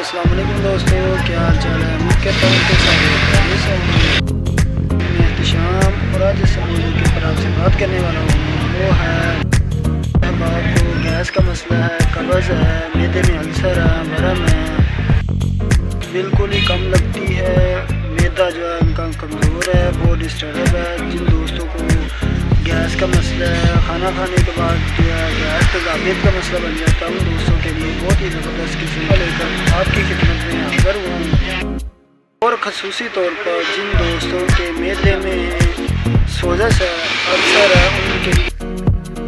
अस्सलाम वालेकुम दोस्तों, क्या हाल चाल है। उम्मीद करता हूँ कि सारे खैरियत से होंगे। मैं एहतिशाम और आज जिस मौजूद के ऊपर आपसे बात करने वाला हूँ वो है अब आपको गैस का मसला है, कब्ज़ है, मैदे में अल्सर है, वरम है, बिल्कुल ही कम लगती है, मैदा जो है उनका कमज़ोर है, बहुत डिस्टर्ब है। जिन दोस्तों को गैस का मसला है, खाना खाने के बाद जो है गैस तेज़ाबियत का मसला बन जाता है, उन दोस्तों के लिए बहुत ही ज़बरदस्त किस्म का लेकर आपकी खिदमत में हाज़िर हुआ हूँ। और ख़ुसूसी तौर पर जिन दोस्तों के मैदे में सोज़श है, अल्सर है, उनके लिए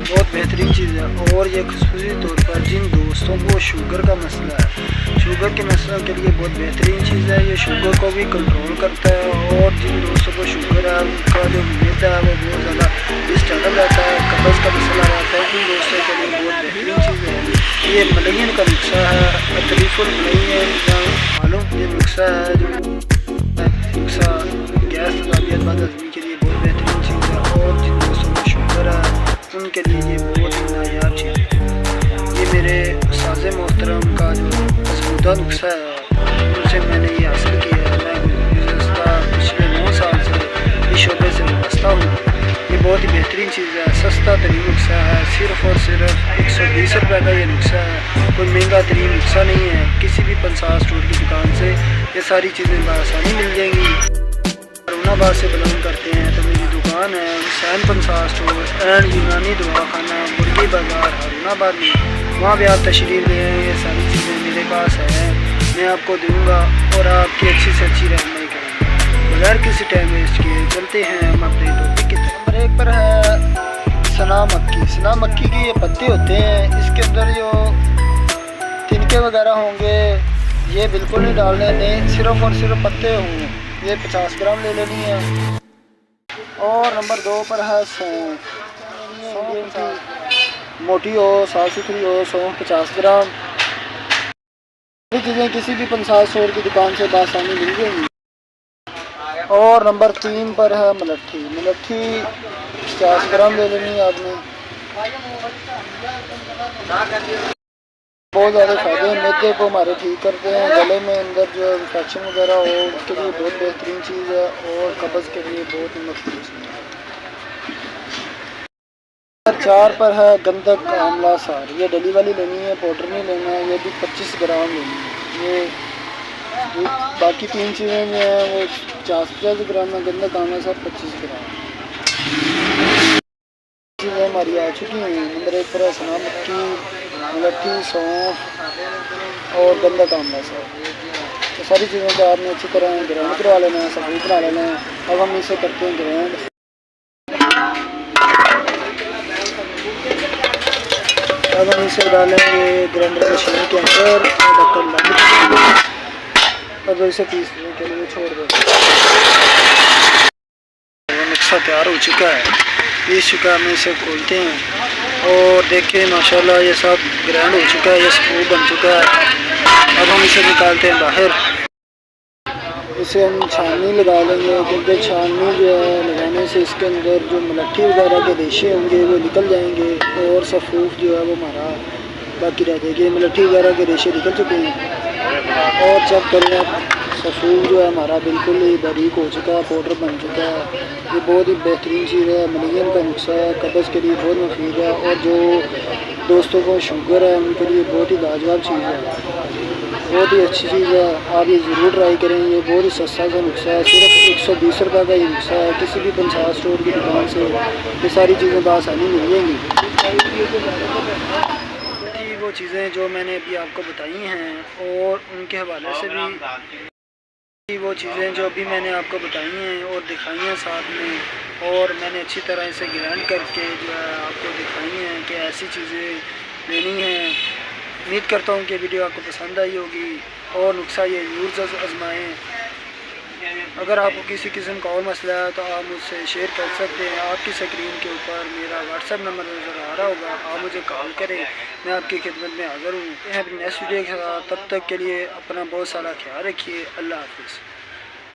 बहुत बेहतरीन चीज़ है। और ये ख़ुसूसी तौर पर जिन दोस्तों को शुगर का मसला है, शुगर के मसलों के लिए बहुत बेहतरीन चीज़ है। ये शुगर को भी कंट्रोल करता है। और जिन दोस्तों को शुगर है उनका जो मैदा है वो बहुत ज़्यादा डिस्टर्ब रहता है, कब्ज़ का मसला रहता है, उन दोस्तों के लिए बहुत बेहतरीन चीज़ है। ये मलयन का नुस्खा है, तरीफ़ुल मलयन मालूम ये नुस्खा है, जो नुस्खा गैस तेज़ाबियत बदहज़मी के लिए बहुत बेहतरीन चीज़ है। और जिन दोस्तों को शुगर है उनके लिए ये बहुत ही नायाब चीज़ है। ये मेरे उस्ताद मोहतरम का जो मसबूदा नुस्खा है उनसे मैंने ये हासिल किया है। मैं पिछले 9 साल से इस शोबे से वाबस्ता हूँ। ये बहुत ही बेहतरीन चीज़ है, सस्ता तरीन नुस्खा है, सिर्फ़ और सिर्फ 120 रुपये का ये नुस्खा है। कोई महंगा तरीन नुस्खा नहीं है। किसी भी पंसार स्टोर की दुकान से ये सारी चीज़ें बआसानी मिल जाएंगी। हारूनाबाद से बिलोंग करते हैं तो मेरी दुकान है हुसैन पंसार स्टोर एंड यूनानी दवाखाना मुर्गी बाज़ार हारूनाबाद में। वहाँ भी आप तशरीफ़ ले आएँ, ये सारी चीज़ें मेरे पास हैं, मैं आपको दूँगा और आपकी अच्छी से अच्छी रहनुमाई करूँगा बगैर किसी टाइम वेस्ट किए। चलते हैं हम अपने टॉपिक की तरफ। नंबर 1 पर है सना मक्की। सना मक्की के ये पत्ते होते हैं, इसके अंदर जो तिनके वगैरह होंगे ये बिल्कुल नहीं डालने दें, सिर्फ़ और सिर्फ पत्ते होंगे। ये 50 ग्राम ले लेनी है। और नंबर 2 पर है सौंफ। मोटी हो, साफ़ सुथरी हो, सौंफ 50 ग्राम। ये चीज़ें किसी भी पंसार स्टोर की दुकान से बआसानी मिल जाएंगी। और नंबर 3 पर है मलट्ठी। मलट्ठी 50 ग्राम ले लेनी है आपने। बहुत ज़्यादा फ़ायदे हैं, मैदे को हमारे ठीक करते हैं, गले में अंदर जो इन्फेक्शन वगैरह हो उसके लिए बहुत बेहतरीन चीज़ है और कब्ज़ के लिए बहुत ही मफीद चीज़ है। 4 पर है गंधक आंवला सार। ये डली वाली लेनी है, पाउडर नहीं लेना है। ये भी 25 ग्राम लेनी है। ये बाकी 3 चीज़ें जो हैं वो 50 ग्राम में, गंधक आंवला सार 25 ग्राम चीज़ें हमारी आ चुकी हैं। नंबर 1 पर है सना मक्की, मलट्ठी, सौंफ और गंधक आंवला सार। तो सारी चीज़ों को आपने अच्छी तरह ग्राइंड करवा लेना है, सबूत बना लेना है। अब हम इसे करते हैं ग्राइंड। अब हम इसे डालेंगे ग्राइंडर मशीन के अंदर और ढक्कन बंद कर देंगे। अब इसे पीसने के लिए छोड़ देंगे। मिक्सर तैयार हो चुका है, पीस चुका है। हम इसे खोलते हैं और देखिए माशाल्लाह ये सब ग्राइंड हो चुका है, ये स्क्रू बन चुका है। अब हम इसे निकालते हैं बाहर। इसे हम छाननी लगा लेंगे, क्योंकि छाननी जो है लगाने से इसके अंदर जो मलट्ठी वगैरह के रेशे होंगे वो निकल जाएंगे और सफूफ जो है वो हमारा बाकी रह जाएगी। मलट्ठी वगैरह के रेशे निकल चुके हैं और चेक करें आप, सफूफ जो है हमारा बिल्कुल ही बारीक हो चुका है, पाउडर बन चुका है। ये बहुत ही बेहतरीन चीज़ है, मलयन का नुस्खा है, कब्ज़ के लिए बहुत मुफीद है। और जो दोस्तों को शुगर है उनके लिए बहुत ही लाजवाब चीज़ है, बहुत ही अच्छी चीज़ है। आप ये ज़रूर ट्राई करें। ये बहुत ही सस्ता सा नुस्खा है, सिर्फ 120 रुपये का ये नुस्खा है। किसी भी पंसार स्टोर की दुकान से ये सारी चीज़ें बआसानी मिल जाएंगी। वो चीज़ें जो मैंने अभी आपको बताई हैं और उनके हवाले से भी वो चीज़ें जो अभी मैंने आपको बताई हैं और दिखाई हैं साथ में, और मैंने अच्छी तरह से ग्राइंड करके जो है आपको दिखाई हैं कि ऐसी चीज़ें लेनी हैं। उम्मीद करता हूँ कि वीडियो आपको पसंद आई होगी और नुस्खा ये ज़रूर आजमाएँ। अगर आपको किसी किस्म का और मसला है तो आप मुझसे शेयर कर सकते हैं। आपकी स्क्रीन के ऊपर मेरा व्हाट्सएप नंबर नज़र आ रहा होगा, आप मुझे कॉल करें, मैं आपकी खिदमत में हाज़िर हूँ। अपनी नेक्स्ट वीडियो के साथ, तब तक के लिए अपना बहुत सारा ख्याल रखिए। अल्लाह हाफ़िज़।